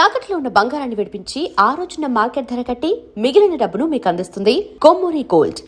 తాకట్లో ఉన్న బంగారాన్ని విడిపించి ఆ రోజున మార్కెట్ ధర కట్టి మిగిలిన డబ్బును మీకు అందిస్తుంది కొమ్మూరి గోల్డ్.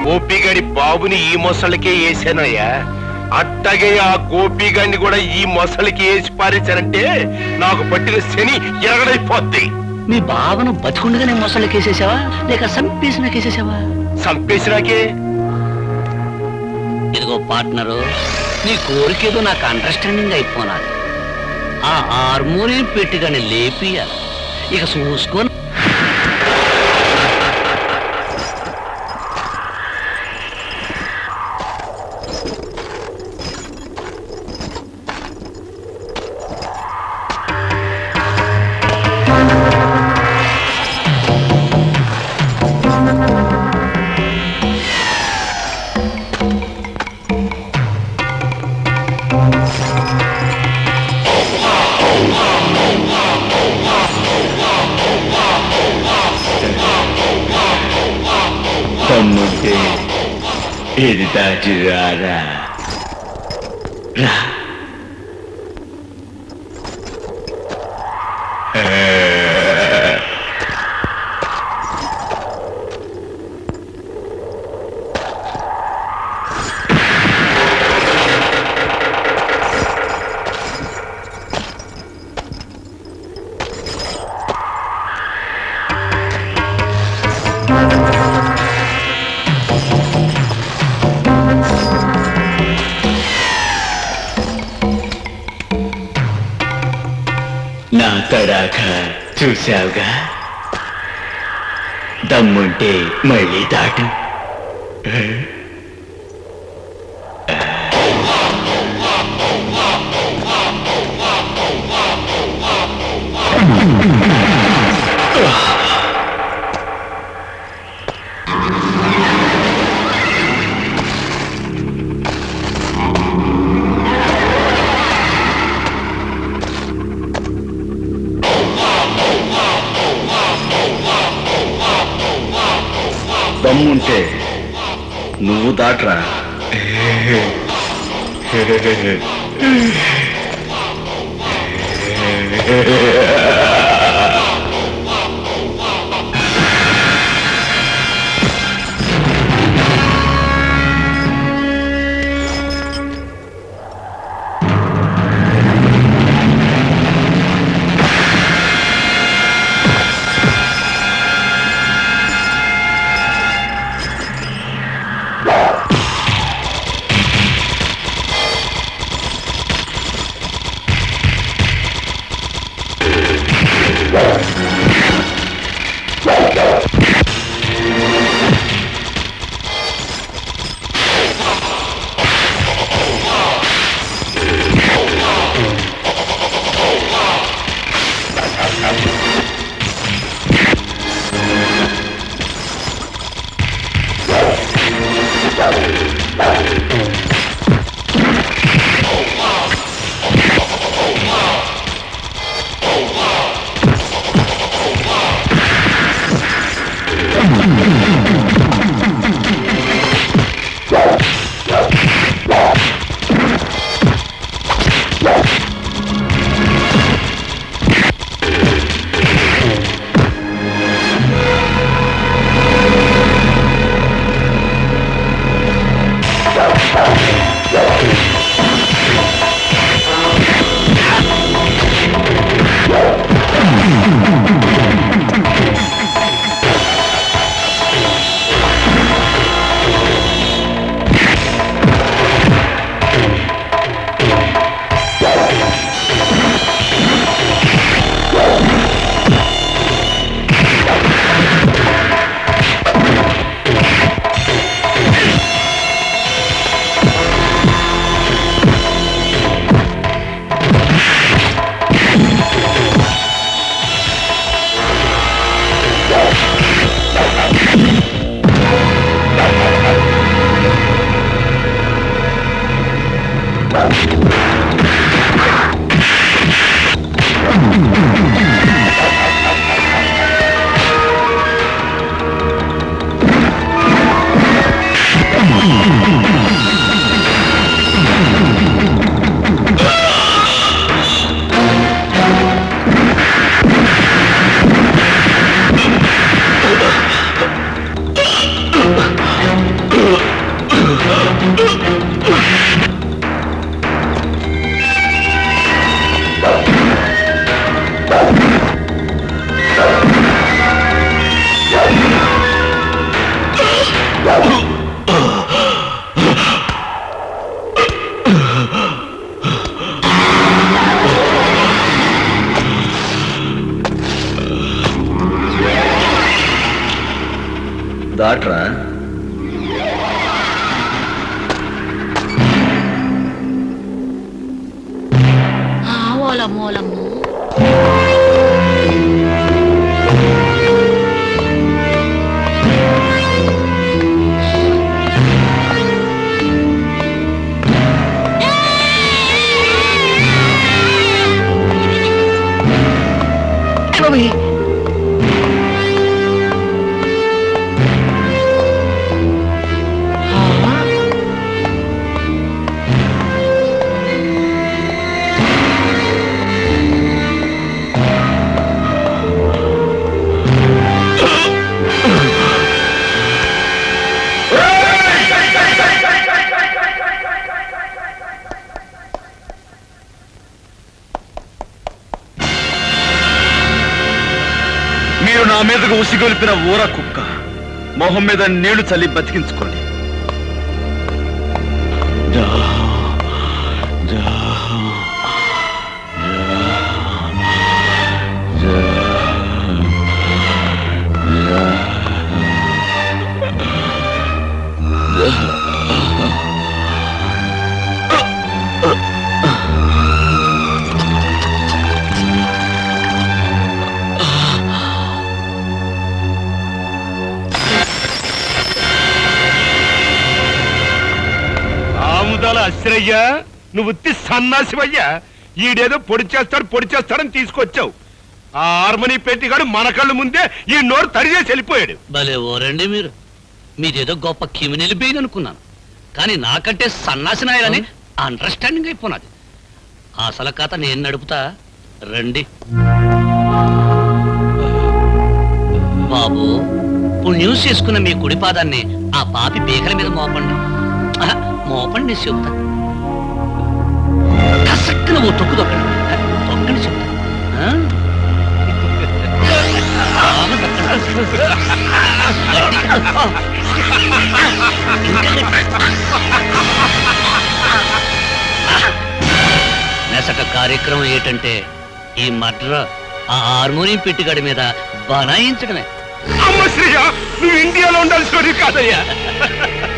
గోపిగాడి బాబుని ఈ మొసళ్ళకే వేసానయ్యా. అట్టగే ఆ గోపిగాడిని కూడా ఈ మొసలికి వేసి పారేశానంటే నాకు పట్టిన శని ఎరగడైపోద్ది. మీ బావను బతుకుండగానే మొసళ్ళకేసేసావా లేక సంపేసినాకేసేసావా? సంపేసినాకే. ఇదిగో పార్ట్నరు, నీ కోరికేదో నాకు అండర్స్టాండింగ్ అయిపోనాది. ఆ హార్మోనియం పెట్టిగానే లేపియాలి. ఇక చూసుకొని తమ్ముంటే ఇది దాటి రారా రా. నా తడాక చూశావుగా, దమ్ముంటే మళ్ళీ దాటు. దమ్ముంటే నువ్వు దాట్రా. దాట్రా. ఓలమ్మోలమ్మో మీరు నా మీదకు ఉసిగొలిపిన ఊర కుక్క మొహం మీద నీళ్లు చల్లి బతికించుకోండి. అశ్రయ్యా, నువ్వు ఉత్తి సన్నాసివయ్యా. ఈడేదో పొడి చేస్తాడని తీసుకొచ్చావు. ఆ హార్మోని పెట్టిగాడు మన కళ్ళు ముందే ఈ నోరు తడిచేసి వెళ్ళిపోయాడు. భలే ఓరండి మీరు. మీదేదో గొప్ప కిమినెలి బెయిన్ అనుకున్నాను, కానీ నాకంటే సన్నాసి నాయాలని అండర్స్టాండింగ్ అయిపోయినది. అసలు కథ నేను నడుపుతా, రండి. బాబు, పుణ్యం చేసుకున్న మీ కుడి పాదాన్ని ఆ పాపి బేకల మీద మోపండి. మోపండి చెబుతా. కసక్కున ఓ తొక్కు తొక్కండి చెబుతా. నెసట కార్యక్రమం ఏంటంటే ఈ మర్డర్ ఆ హార్మోనియం పెట్టిగాడి మీద బనాయించడమే. అమ్మ శ్రీయ, నువ్వు ఇండియాలో ఉండాల్సి కాదయ్యా.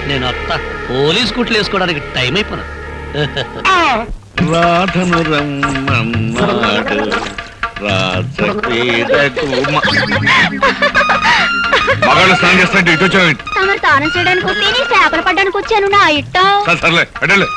నేను అత్త పోలీస్ కుట్లు వేసుకోవడానికి టైం అయిపోయినా. రాధను రమ్మన్నాడు రాజపేదకు. మగాళ్ళు స్నానం చేస్తాంటే ఇటు వచ్చావు. తమరు తానం చేయడానికి వస్తే నీ చేపలు పడ్డానికి వచ్చాను నా ఇట్టం. సర్లే అడలే.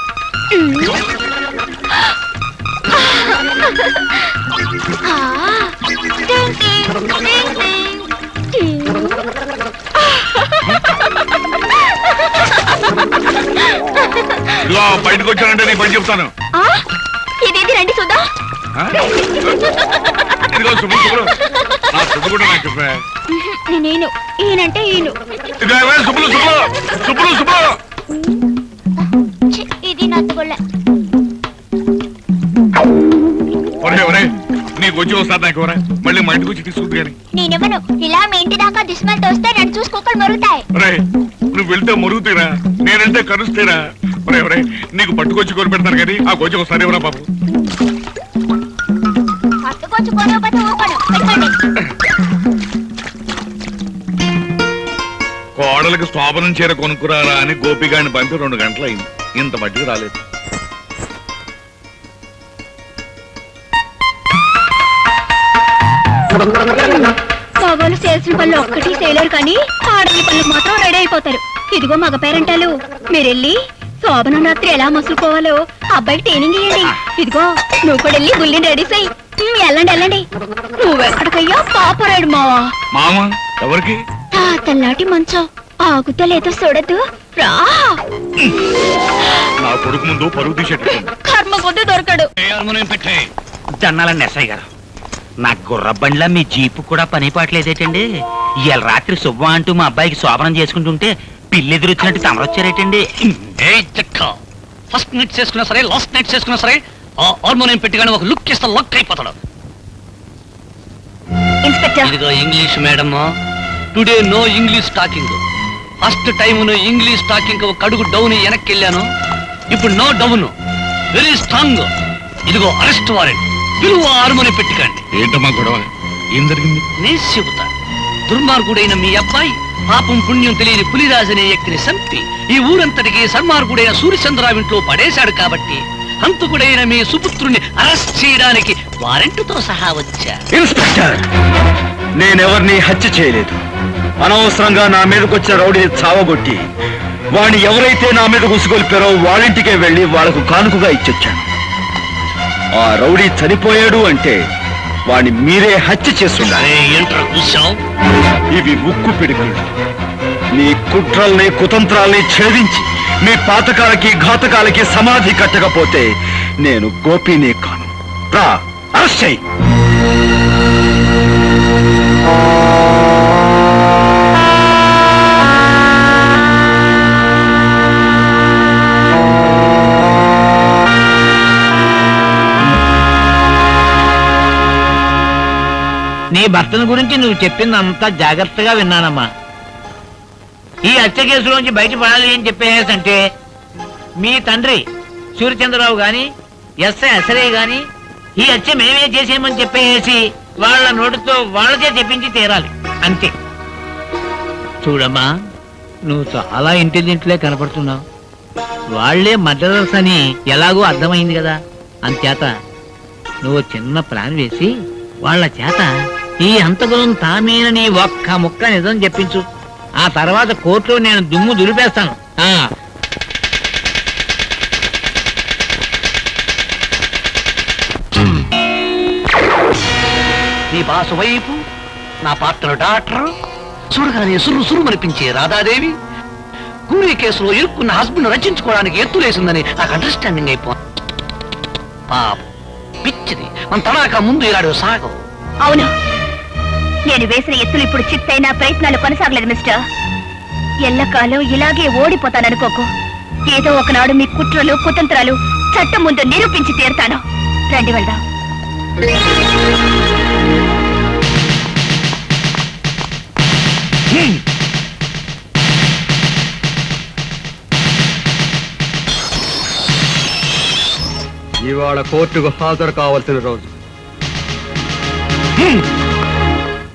ఇలా బయటకు వచ్చానంటే నీ పని చెప్తాను. ఇదేది రండి చూద్దాం. ఇదిగో శుభ్రం శుభ్రం, నా శుభ్రం కూడా నాకు చెప్పా. నేను ఈయనంటే ఈయన. శుభ్రం శుభ్రం శుభ్రం శుభ్రం. ఇది నచ్చగొళ్ళ. ఒరే ఒరే, నీకు వచ్చి వస్తారు నాకు ఎవరా? మళ్ళీ మా ఇంటికి వచ్చి తీసుకుంది కానీ. నేనేమను ఇలా మీ ఇంటి దాకా దిష్మలు తోస్తే నన్ను చూసి కుక్కలు మరుగుతాయి. ఒరే, నువ్వు వెళ్తే మరుగుతీరా, నేనంటే కరుస్తీరా. ఒరే ఒరే, నీకు పట్టుకొచ్చి కొని పెడతాను కానీ ఆ కొంచెం ఒకసారి ఎవరా బాబు. పట్టుకొచ్చి కొనకపోతే ఊపను. పెట్టండి. కోడలకు శోభనం చీర కొనుక్కురారా అని గోపిగాడిని పంపి 2 గంటలైంది, ఇంత మట్టికి రాలేదు. మగవాళ్ళు చేయాల్సిన పనులు ఒక్కటి చేయలేరు కానీ ఆడవాళ్ళ పనులకు మాత్రం రెడీ అయిపోతారు. ఇదిగో మగ పేరెంటాలు, మీరెళ్ళి శోభనం రాత్రి ఎలా మసులుకోవాలో అబ్బాయికి ట్రైనింగ్ ఇయ్యండి. ఇదిగో నువ్వు కూడా వెళ్ళి బుల్లిని రెడీ చెయ్యి. వెళ్ళండి వెళ్ళండి. నువ్వెక్కడికయ్యా పాపరాడు మావా. మామ ఎవరికి? తెల్లాటి మంచం ఆగుతా లేదో చూడద్దు రా. నా కొడుకు ముందు పరుగు తీసేట్టు. కర్మ కొద్ది దొరకడు. పెట్టే జన్నాలండి ఎస్ఐ గారు, నా గుర్ర బండ్లా మీ జీపు కూడా పని పాటలేదేటండి? ఇవాళ రాత్రి శుభ్వ అంటూ మా అబ్బాయికి శోభనం చేసుకుంటుంటే పిల్లి ఎదురొచ్చినట్టు తమరొచ్చారేటండి. ఫస్ట్ నైట్ చేసుకున్నా సరే, లాస్ట్ నైట్ చేసుకున్నా సరే, ఆ హార్మోనియం పెట్టిగానే ఒక లుక్ ఇస్తే లక్ అయిపోతాడు. ఇన్స్పెక్టర్, ఇదిగో English madam, today no English talking. First time English talking ఒక అడుగు డౌన్ వెనక్కి వెళ్ళాను, ఇప్పుడు నో డౌన్, వెరీ స్ట్రాంగ్. ఇదిగో అరెస్ట్ వారెంట్, పిలువ హార్మోనియం పెట్టికండి. ఏంటమ్మా గొడవ? ఏం జరిగింది? నేను చెబుతా. దుర్మార్గుడైన మీ అబ్బాయి పాపం పుణ్యం తెలియని పులిరాజు అనే వ్యక్తిని చంపి ఈ ఊరంతటికి సన్మార్గుడైన సూర్యచంద్రరావు ఇంట్లో పడేశాడు కాబట్టి హంతకుడైన మీ సుపుత్రుని అరెస్ట్ చేయడానికి వారెంటుతో సహా వచ్చా. ఇన్స్పెక్టర్, నేనెవరిని హత్య చేయలేదు. అనవసరంగా నా మీదకి వచ్చిన రౌడీని చావగొట్టి వాడిని ఎవరైతే నా మీద ఉసుగొల్పారో వాళ్ళింటికే వెళ్లి వాళ్లకు కానుకగా ఇచ్చొచ్చాను. ఆ రౌడీ చనిపోయాడు అంటే వాడిని మీరే హత్య చేస్తున్నారు. ఏంట్రా కూర్చావు? ఇవి ఉక్కు పిడుగులు. మీ కుట్రల్ని కుతంత్రాల్ని ఛేదించి మీ పాతకాలకి ఘాతకాలకి సమాధి కట్టకపోతే నేను గోపినే కాను. రా, అరెస్ట్ చెయ్యి. నీ భర్తను గురించి నువ్వు చెప్పిందంతా జాగ్రత్తగా విన్నానమ్మా. ఈ హత్య కేసులోంచి బయటపడాలి అని చెప్పేసంటే మీ తండ్రి సూర్యచంద్రరావు గాని ఎస్ఐ అసరయ్య గాని ఈ హత్య మేమే చేసేయమని చెప్పేసి వాళ్ళ నోటితో వాళ్ళకే చెప్పించి తీరాలి అంతే. చూడమ్మా, నువ్వు చాలా ఇంటెలిజెంట్లే కనపడుతున్నావు. వాళ్లే మర్డరర్స్ అని ఎలాగో అర్థమైంది కదా. అంచేత నువ్వు చిన్న ప్లాన్ వేసి వాళ్ళ చేత ఈ హంతకులను తామేనని ఒక్క ముక్క నిజం చెప్పించు. ఆ తర్వాత కోర్టులో నేను దుమ్ము దులిపేస్తాను. నీ బాసు వైపు నా పాత్ర డాక్టర్ చూడగానే సుర్రు సురుమనిపించే రాధాదేవి కూలీ కేసులో ఇరుక్కున్న హస్బెండ్ రచించుకోవడానికి ఎత్తులేసిందని నాకు అండర్స్టాండింగ్ అయిపో. పిచ్చిది మన తడాక ముందు ఇలాడు సాగవు. అవును, నేను వేసిన ఎత్తులు ఇప్పుడు చిత్తైన ప్రయత్నాలు కొనసాగలేదు మిస్టర్. ఎల్లకాలం ఇలాగే ఓడిపోతాననుకోకు. ఏదో ఒకనాడు మీ కుట్రలు కుతంత్రాలు చట్టం ముందు నిరూపించి తీరుతాను. రండి వెళ్దాం. ఇవాళ కోర్టుకు హాజరు కావాల్సిన రోజు.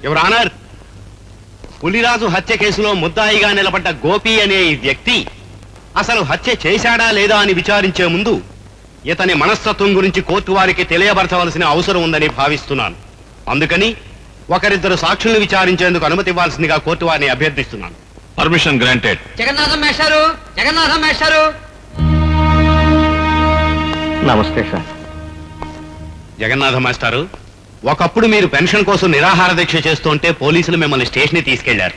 యువర్ ఆనర్, పులిరాజు హత్య కేసులో ముద్దాయిగా నిలబడ్డ గోపి అనే ఈ వ్యక్తి అసలు హత్య చేశాడా లేదా అని విచారించే ముందు ఇతని మనస్తత్వం గురించి కోర్టు వారికి తెలియబరచవలసిన అవసరం ఉందని భావిస్తున్నాను. అందుకని ఒకరిద్దరు సాక్షుల్ని విచారించేందుకు అనుమతి ఇవ్వాల్సిందిగా కోర్టు వారిని అభ్యర్థిస్తున్నాను. Permission granted. జగన్నాథం మేస్టారు, జగన్నాథం మేస్టారు. నమస్తే సార్. జగన్నాథ మాస్టారు, ఒకప్పుడు మీరు పెన్షన్ కోసం నిరాహార దీక్ష చేస్తుంటే పోలీసులు మిమ్మల్ని స్టేషన్ తీసుకెళ్లారు.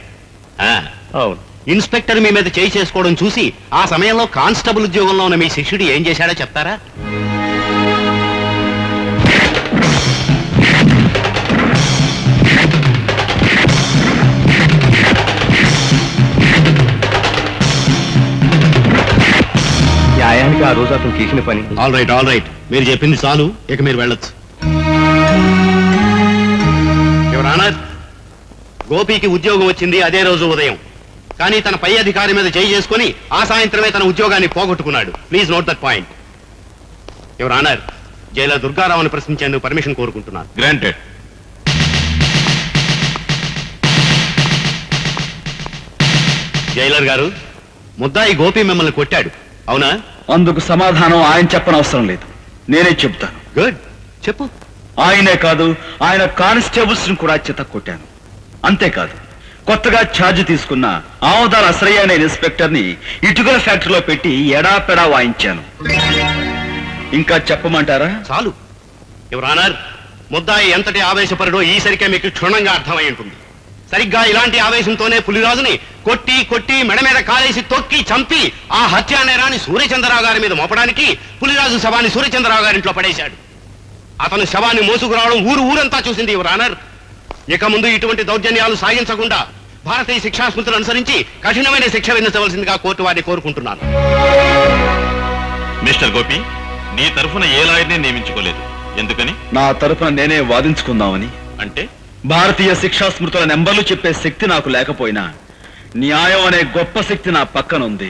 అవును, ఇన్స్పెక్టర్ మీ మీద చేయి చేసుకోవడం చూసి ఆ సమయంలో కానిస్టేబుల్ ఉద్యోగంలో ఉన్న మీ శిష్యుడు ఏం చేశాడో చెప్తారా? న్యాయానికి ఆ రోజు అతను చేసిన పని. ఆల్ రైట్, మీరు చెప్పింది చాలు, ఇక మీరు వెళ్ళొచ్చు. యువర్ ఆనర్, గోపికి ఉద్యోగం వచ్చింది అదే రోజు ఉదయం. కానీ తన పై అధికారి మీద చేయి చేసుకుని ఆ సాయంత్రమే తన ఉద్యోగాన్ని పోగొట్టుకున్నాడు. Please note that point. Your honour, jailer దుర్గారావుని ప్రశ్నించేందుకు పర్మిషన్ కోరుకుంటున్నాను. గ్రాంటెడ్. జైలర్ గారు, ముద్దాయి గోపి మిమ్మల్ని కొట్టాడు, అవునా? అందుకు సమాధానం ఆయన చెప్పనవసరం లేదు, నేనే చెబుతాను. గుడ్, చెప్పు. ఆయనే కాదు, ఆయన కానిస్టేబుల్స్ ను కూడా చెత్త కొట్టాను. అంతేకాదు, కొత్తగా ఛార్జ్ తీసుకున్న ఆమోదాల అసరయ్య అనే ఇన్స్పెక్టర్ ని ఇటుకల ఫ్యాక్టరీలో పెట్టి ఎడాపెడా వాయించాను. ఇంకా చెప్పమంటారా? చాలు. యువర్ ఆనర్, ముద్దాయి ఎంతటి ఆవేశపరుడో ఈసరికే మీకు క్షుణ్ణంగా అర్థమై ఉంటుంది. సరిగ్గా ఇలాంటి ఆవేశంతోనే పులిరాజుని కొట్టి మెడ మీద కాలేసి తొక్కి చంపి ఆ హత్యా నేరాన్ని సూర్యచంద్రరావు గారి మీద మోపడానికి పులిరాజు శవాన్ని సూర్యచంద్రరావు గారింట్లో పడేశాడు. అతను శవాన్ని మోసుకురావడం ఊరంతా చూసింది యువర్ ఆనర్. ఇక ముందు ఇటువంటి దౌర్జన్యాలు సాగించకుండా భారతీయ శిక్షా స్మృతులు అనుసరించి కఠినమైన శిక్ష విధించవలసిందిగా కోర్టు వారిని కోరుకుంటున్నాను. మిస్టర్ గోపి, నీ తరఫున ఏ లాయర్ని నియమించుకోలేదు, ఎందుకని? నా తరఫున నేనే వాదించుకుందామని. అంటే భారతీయ శిక్షా స్మృతుల నెంబర్లు చెప్పే శక్తి నాకు లేకపోయినా న్యాయం అనే గొప్ప శక్తి నా పక్కనుంది.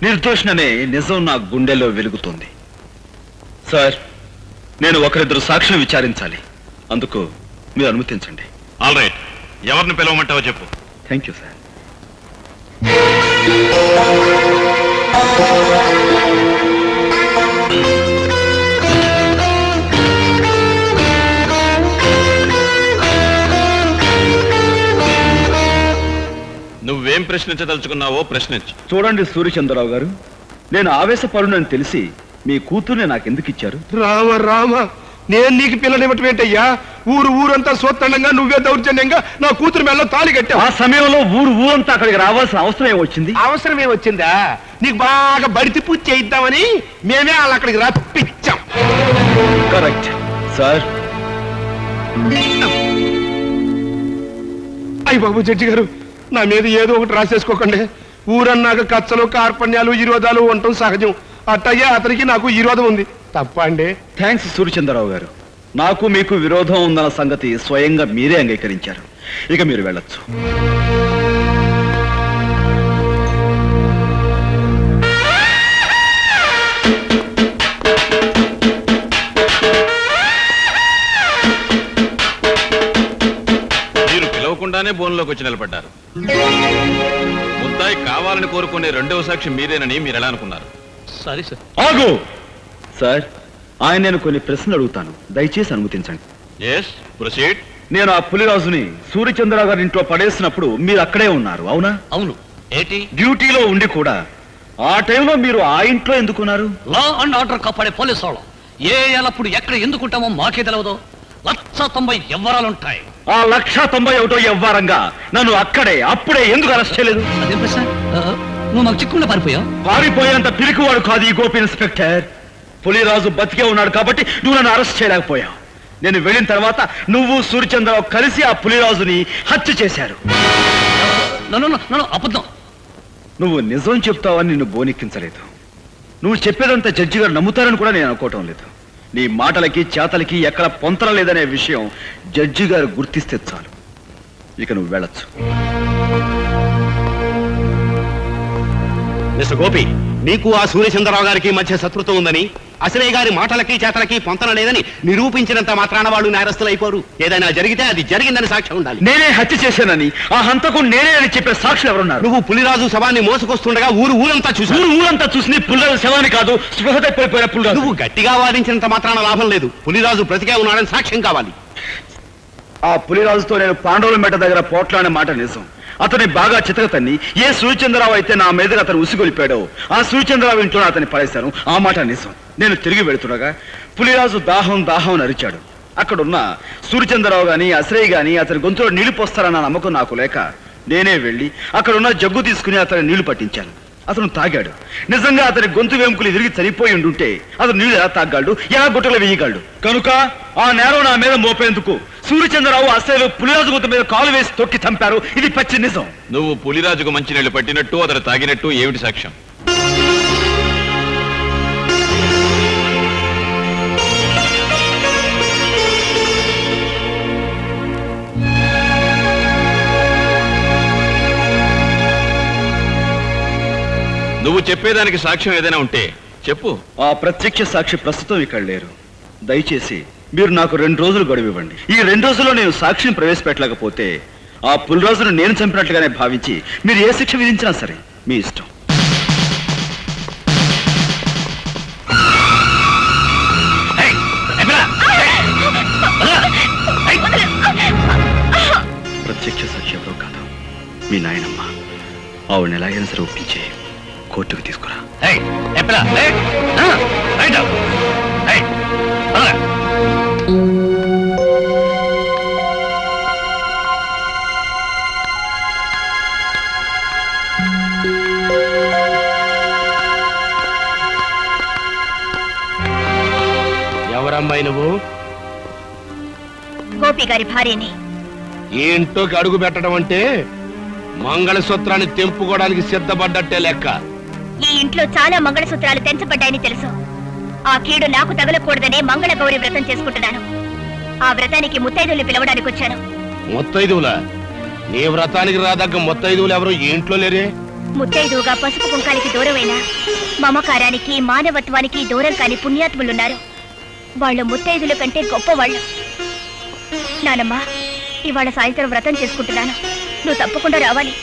నిర్దోషణనే నిజం నా గుండెల్లో వెలుగుతుంది. సార్, నేను ఒకరిద్దరు సాక్షులు విచారించాలి, అందుకు మీరు అనుమతించండి. ఆల్ రైట్, ఎవరిని పిలవమంటావో చెప్పు. Thank you sir. నువ్వేం ప్రశ్నించదలుచుకున్నావో ప్రశ్నించు. చూడండి సూర్యచంద్రరావు గారు, నేను ఆవేశపరునని తెలిసి మీ కూతుర్ని నాకెందుకు ఇచ్చారు? రామ రామ, నేను నీకు పిల్లనివ్వటం ఏంటయ్యా? ఊరంతా సోత్తండంగా నువ్వే దౌర్జన్యంగా నా కూతురు మెల్ల తాళి కట్టావు. ఆ సమయంలో ఊరంతా అక్కడికి రావాల్సిన అవసరం ఏమొచ్చింది? అవసరమే వచ్చిందా? నీకు బాగా బడితి పూజ చేయిద్దామని మేమే వాళ్ళు అక్కడికి రప్పించాం. Correct sir. అయ్య బాబు జడ్జి గారు, నా మీద ఏదో ఒకటి రాసేసుకోకండి. ఊరన్నాక కచ్చలు కార్పణ్యాలు విరోధాలు ఉండటం సహజం. అట్టయ్యా అతనికి నాకు విరోధం ఉంది. తప్ప అండి? థ్యాంక్స్ సూర్యచంద్రరావు గారు. నాకు మీకు విరోధం ఉందన్న సంగతి స్వయంగా మీరే అంగీకరించారు. ఇక మీరు వెళ్ళొచ్చు. మీరు పిలవకుండానే బోన్లోకి వచ్చి నిలబడ్డారు. ముద్దాయి కావాలని కోరుకునే రెండవ సాక్షి మీరేనని మీరు ఎలా అనుకున్నారు? Sorry sir. ఆగు సార్, ఆయన నేను కొన్ని ప్రశ్నలు అడుగుతాను, దయచేసి అనుమతించండి. Yes, proceed. నేను ఆ పులిరాజుని సూర్యచంద్రరావు గారి ఇంట్లో పడేసినప్పుడు మీరు అక్కడే ఉన్నారు, అవునా? అవును. ఏంటి? డ్యూటీలో ఉండి కూడా ఆ టైంలో మీరు ఆ ఇంట్లో ఎందుకున్నారు? లా అండ్ ఆర్డర్ కాపాడే పోలీసు వాళ్ళం ఏ ఎల్లప్పుడు ఎక్కడ ఎందుకుంటామో మాకే తెలియదు. 190 ఎవ్వరాలుంటాయి. ఆ 191 వ్యవహారంగా నన్ను అక్కడే అప్పుడే ఎందుకు అరెస్ట్ చేయలేదు? అదేం ప్రశ్న? నువ్వు మాకు చిక్కుకుండా పారిపోయావు. పారిపోయేంత పిరికివాడు కాదు ఈ గోపి ఇన్స్పెక్టర్. పులిరాజు బతికే ఉన్నాడు కాబట్టి నువ్వు నన్ను అరెస్ట్ చేయలేకపోయావు. నేను వెళ్ళిన తర్వాత నువ్వు సూర్యచంద్రరావు కలిసి ఆ పులిరాజుని హత్య చేశారు. నన్ను అబద్ధం. నువ్వు నిజం చెప్తావని నిన్ను బోనెక్కించలేదు. నువ్వు చెప్పేదంతా జడ్జి గారు నమ్ముతారని కూడా నేను అనుకోవటం లేదు. నీ మాటలకి చేతలకి ఎక్కడ పొంతన లేదనే విషయం జడ్జి గారు గుర్తిస్తే చాలు. ఇక నువ్వు వెళ్ళొచ్చు. మిస్టర్ గోపి, నీకు ఆ సూర్యచంద్రరావు గారికి మధ్య శత్రుత్వం ఉందని, అసలే గారి మాటలకి చేతలకి పొంతన లేదని నిరూపించినంత మాత్రాన వాళ్ళు నేరస్తులు అయిపోరు. ఏదైనా జరిగితే అది జరిగిందని సాక్ష్యం ఉండాలి. నేనే హత్య చేశానని, ఆ హంతకు నేనే అని చెప్పే సాక్షులు ఎవరున్నారు? నువ్వు పులిరాజు శవాన్ని మోసుకొస్తుండగా ఊరంతా చూసి ఊరంతా చూసి పులిరాజు శవాన్ని కాదు, స్పృహ తప్పిపోయిన పులిరాజు. నువ్వు గట్టిగా వాదించినంత మాత్రాన లాభం లేదు. పులిరాజు బ్రతికే ఉన్నాడని సాక్ష్యం కావాలి. ఆ పులిరాజుతో నేను పాండవుల మెట దగ్గర పోట్లాడిన మాట నిజం. అతని బాగా చితకతన్ని ఏ సూర్యచంద్రరావు అయితే నా మీదగా అతను ఉసిగొలిపాడో ఆ సూర్యచంద్రరావు ఇంట్లో అతన్ని పడేశాను. ఆ మాట నిజం. నేను తిరిగి వెళుతుండగా పులిరాజు దాహం అని అరిచాడు. అక్కడున్న సూర్యచంద్రరావు గాని అశ్రయ్ గాని అతని గొంతులో నీళ్లు పోస్తారన్న నమ్మకం నాకు లేక నేనే వెళ్ళి అక్కడున్న జగ్గు తీసుకుని అతని నీళ్లు పట్టించాను. అతను తాగాడు. నిజంగా అతని గొంతు వెంకులు విరిగి చనిపోయి ఉండుంటే అతను నీళ్లు ఎలా తాగలడు, ఎలా గుట్టలు వేయగలడు? కనుక ఆ నేరం నా మీద మోపేందుకు సూర్యచంద్రరావు అసలు పులిరాజు గొంతు మీద కాలు వేసి తొక్కి చంపారు. ఇది పచ్చి నిజం. నువ్వు పులిరాజుకు మంచినీళ్లు పట్టినట్టు అతను తాగినట్టు ఏమిటి సాక్ష్యం? నువ్వు చెప్పేదానికి సాక్ష్యం ఏదైనా ఉంటే చెప్పు. ఆ ప్రత్యక్ష సాక్షి ప్రస్తుతం ఇక్కడ లేరు. దయచేసి మీరు నాకు 2 రోజులు గడువు ఇవ్వండి. ఈ 2 రోజుల్లో నేను సాక్షిని ప్రవేశపెట్టలేకపోతే ఆ పులిరాజును నేను చంపినట్లుగానే భావించి మీరు ఏ శిక్ష విధించినా సరే మీ ఇష్టం. ప్రత్యక్ష సాక్షి ఎవరో కాదు, మీ నాయనమ్మ. ఆవిడని ఎలాగైనా సరే ఒప్పించి కోర్టుకు తీసుకురా. ఎవరమ్మాయి నువ్వు? గోపి గారి భార్యని. ఈ ఇంట్లోకి అడుగు పెట్టడం అంటే మంగళసూత్రాన్ని తెంపుకోవడానికి సిద్ధపడ్డట్టే లెక్క. ఈ ఇంట్లో చాలా మంగళసూత్రాలు తెంచబడ్డాయని తెలుసు. ఆ కీడు నాకు తగలకూడదని మంగళ గౌరి వ్రతం చేసుకుంటున్నాను. ఆ వ్రతానికి ముత్తైదువులు పిలవడానికి వచ్చాను. ముత్తైదువులా? నీ వ్రతానికి రాదగ్గ ముత్తైదువులు ఎవరు ఈ ఇంట్లో లేరే? ముత్తైదువుగా పసుపు కుంకాలకి దూరమైన మమకారానికి మానవత్వానికి దూరం కాని పుణ్యాత్ములున్నారు. వాళ్ళు ముత్తైదుల కంటే గొప్పవాళ్ళు. నానమ్మా, ఇవాళ సాయంత్రం వ్రతం చేసుకుంటున్నాను, నువ్వు తప్పకుండా రావాలి.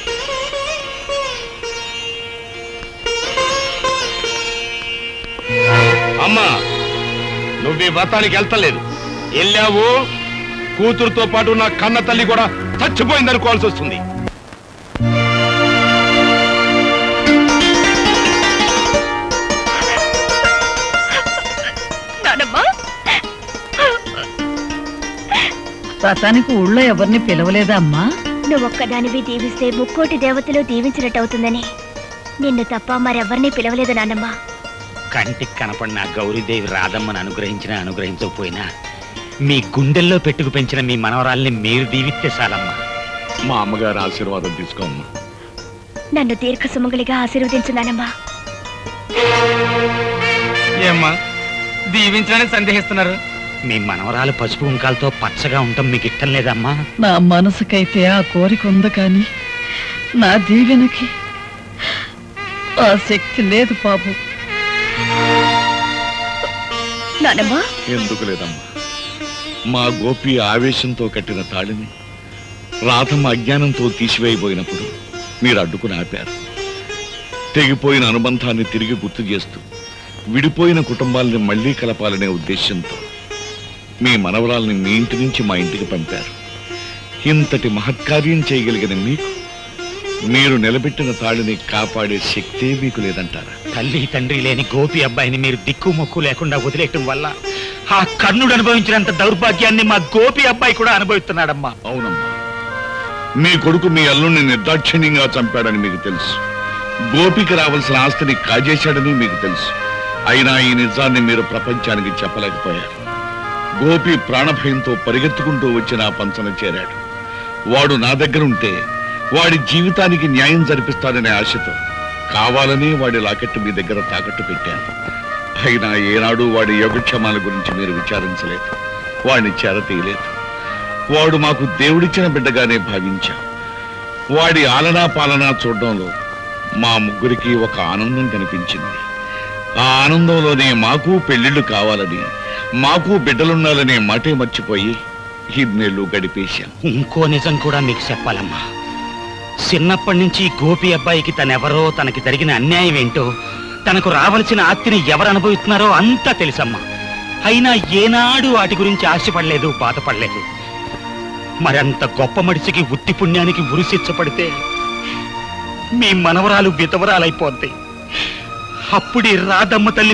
అమ్మా, నువ్వు ఈ వ్రతానికి వెళ్తలేదు. వెళ్ళావు, కూతురుతో పాటు నా కన్న తల్లి కూడా చచ్చిపోయింది అనుకోవాల్సి వస్తుంది. వ్రతానికి ఊళ్ళో ఎవరిని పిలవలేదా అమ్మా? నువ్వొక్కదానివి దీవిస్తే ముక్కోటి దేవతలు దీవించినట్టు అవుతుందని నిన్ను తప్ప మరెవరిని పిలవలేదు నాన్నమ్మ. కంటికి కనపడిన గౌరీదేవి రాధమ్మను అనుగ్రహించకపోయినా మీ గుండెల్లో పెట్టుకు పెంచిన మీ మనవరాల్ని మీరు దీవిస్తే చాలమ్మా. మా అమ్మగారు ఆశీర్వాదం తీసుకోమ్మా. నన్ను దీర్ఘ సుమంగళిగా ఆశీర్వదించు నాన్నమ్మ. ఏమ్మా దీవించడానికి సందేహిస్తున్నారు? మీ మనవరాలు పసుపు కుంకాలతో పచ్చగా ఉండటం మీకు ఇష్టం లేదమ్మా? నా మనసుకైతే ఆ కోరిక ఉంది, కానీ నా దీవెనకి ఆ శక్తి లేదు బాబు. నాన్నమ్మ, ఎందుకు లేదమ్మా, మా గోపి ఆవేశంతో కట్టిన తాళిని రాధమ్మ అజ్ఞానంతో తీసివేయబోయినప్పుడు మీరు అడ్డుకుని ఆపారు. తెగిపోయిన అనుబంధాన్ని తిరిగి గుర్తు చేస్తూ విడిపోయిన కుటుంబాలని మళ్లీ కలపాలనే ఉద్దేశంతో మీ మనవరాల్ని మీ ఇంటి నుంచి మా ఇంటికి పంపారు. ఇంతటి మహత్కార్యం చేయగలిగిన మీకు మీరు నిలబెట్టిన తాళిని కాపాడే శక్తే మీకు లేదంటారా? తల్లి తండ్రి లేని గోపి అబ్బాయిని మీరు దిక్కు మొక్కు లేకుండా వదిలేయటం వల్ల ఆ కర్ణుడు అనుభవించినంత దౌర్భాగ్యాన్ని మా గోపి అబ్బాయి కూడా అనుభవిస్తున్నాడమ్మా. అవునమ్మా, మీ కొడుకు మీ అల్లుణ్ణి నిర్దాక్షిణ్యంగా చంపాడని మీకు తెలుసు. గోపికి రావాల్సిన ఆస్తిని కాజేశాడని మీకు తెలుసు. అయినా ఈ నిజాన్ని మీరు ప్రపంచానికి చెప్పలేకపోయారు. గోపి ప్రాణభయంతో పరిగెత్తుకుంటూ వచ్చి నా పంచన చేరాడు. వాడు నా దగ్గర ఉంటే వాడి జీవితానికి న్యాయం జరిపిస్తాడనే ఆశతో కావాలని వాడి లాకెట్టు మీ దగ్గర తాకట్టు పెట్టాను. అయినా ఏనాడు వాడి యోగక్షేమాల గురించి మీరు విచారించలేదు, వాడిని చేరతీయలేదు. వాడు మాకు దేవుడిచ్చిన బిడ్డగానే భావించాం. వాడి ఆలనా పాలనా చూడడంలో మా ముగ్గురికి ఒక ఆనందం కనిపించింది. ఆ ఆనందంలోనే మాకు పెళ్లిళ్ళు కావాలని, మాకు బిడ్డలుండాలనే మాటే మర్చిపోయి ఇన్నేళ్లు గడిపేశాం. ఇంకో నిజం కూడా మీకు చెప్పాలమ్మా. చిన్నప్పటి నుంచి గోపి అబ్బాయికి తనెవరో, తనకి జరిగిన అన్యాయం ఏంటో, తనకు రావలసిన ఆస్తిని ఎవరు అనుభవిస్తున్నారో అంతా తెలుసమ్మా. అయినా ఏనాడు వాటి గురించి ఆశపడలేదు, బాధపడలేదు. మరంత గొప్ప మడిసికి ఉట్టి పుణ్యానికి ఉరిశిచ్చపడితే మీ మనవరాలు విధవరాలైపోద్ది. అప్పుడే రాధమ్మ తల్లి